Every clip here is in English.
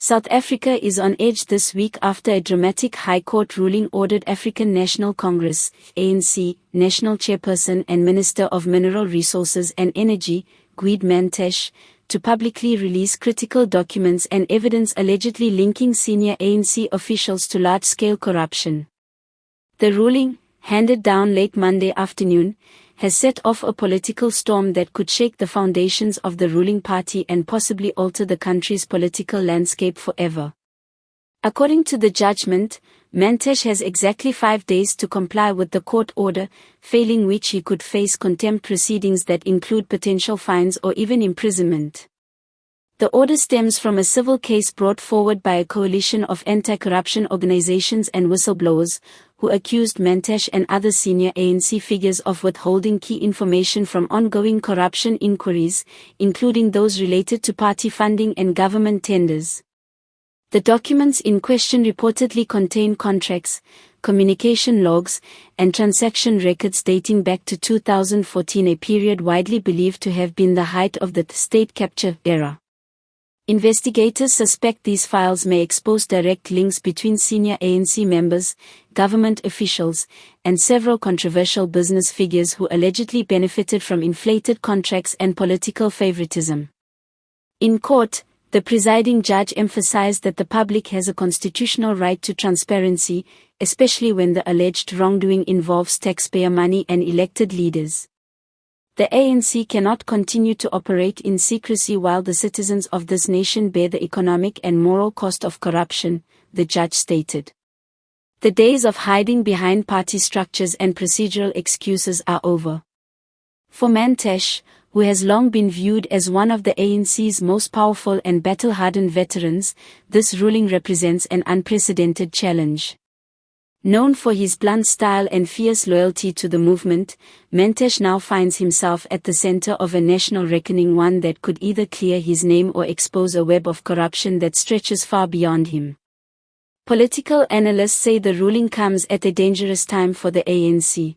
South Africa is on edge this week after a dramatic High Court ruling ordered African National Congress, ANC, National Chairperson and Minister of Mineral Resources and Energy, Gwede Mantashe, to publicly release critical documents and evidence allegedly linking senior ANC officials to large-scale corruption. The ruling, handed down late Monday afternoon, has set off a political storm that could shake the foundations of the ruling party and possibly alter the country's political landscape forever. According to the judgment, Mantashe has exactly 5 days to comply with the court order, failing which he could face contempt proceedings that include potential fines or even imprisonment. The order stems from a civil case brought forward by a coalition of anti-corruption organizations and whistleblowers, who accused Mantashe and other senior ANC figures of withholding key information from ongoing corruption inquiries, including those related to party funding and government tenders. The documents in question reportedly contain contracts, communication logs, and transaction records dating back to 2014, a period widely believed to have been the height of the state capture era. Investigators suspect these files may expose direct links between senior ANC members, government officials, and several controversial business figures who allegedly benefited from inflated contracts and political favoritism. In court, the presiding judge emphasized that the public has a constitutional right to transparency, especially when the alleged wrongdoing involves taxpayer money and elected leaders. The ANC cannot continue to operate in secrecy while the citizens of this nation bear the economic and moral cost of corruption, the judge stated. The days of hiding behind party structures and procedural excuses are over. For Mantashe, who has long been viewed as one of the ANC's most powerful and battle-hardened veterans, this ruling represents an unprecedented challenge. Known for his blunt style and fierce loyalty to the movement, Mantashe now finds himself at the center of a national reckoning, one that could either clear his name or expose a web of corruption that stretches far beyond him. Political analysts say the ruling comes at a dangerous time for the ANC.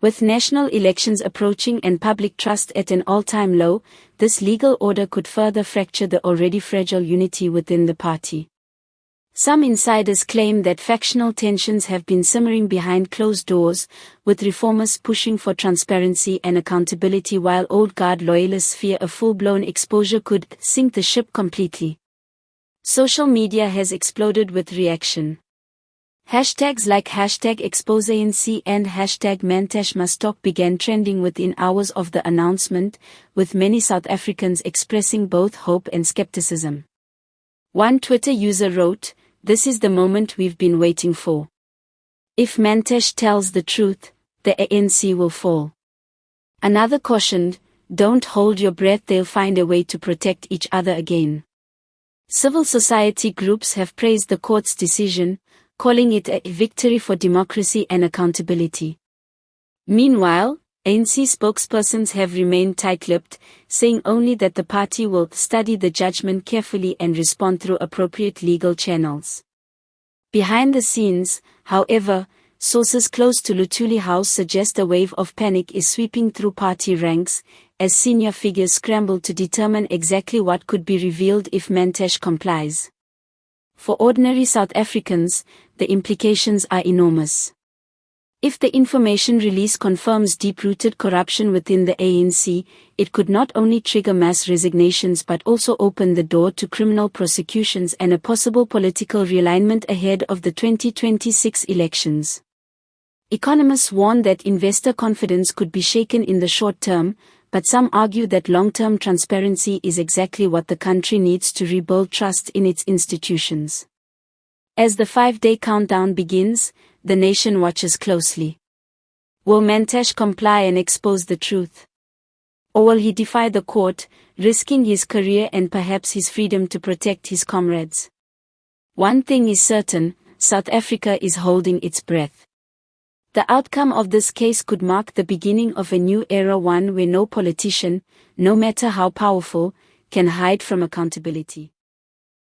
With national elections approaching and public trust at an all-time low, this legal order could further fracture the already fragile unity within the party. Some insiders claim that factional tensions have been simmering behind closed doors, with reformers pushing for transparency and accountability while old guard loyalists fear a full-blown exposure could sink the ship completely. Social media has exploded with reaction. Hashtags like #ExposeANC and #MantasheMustTalk began trending within hours of the announcement, with many South Africans expressing both hope and skepticism. One Twitter user wrote, "This is the moment we've been waiting for. If Mantashe tells the truth, the ANC will fall." Another cautioned, "Don't hold your breath, they'll find a way to protect each other again." Civil society groups have praised the court's decision, calling it a victory for democracy and accountability. Meanwhile, ANC spokespersons have remained tight-lipped, saying only that the party will study the judgment carefully and respond through appropriate legal channels. Behind the scenes, however, sources close to Luthuli House suggest a wave of panic is sweeping through party ranks, as senior figures scramble to determine exactly what could be revealed if Mantashe complies. For ordinary South Africans, the implications are enormous. If the information release confirms deep-rooted corruption within the ANC, it could not only trigger mass resignations but also open the door to criminal prosecutions and a possible political realignment ahead of the 2026 elections. Economists warn that investor confidence could be shaken in the short term, but some argue that long-term transparency is exactly what the country needs to rebuild trust in its institutions. As the 5-day countdown begins, the nation watches closely. Will Mantashe comply and expose the truth? Or will he defy the court, risking his career and perhaps his freedom to protect his comrades? One thing is certain, South Africa is holding its breath. The outcome of this case could mark the beginning of a new era, one where no politician, no matter how powerful, can hide from accountability.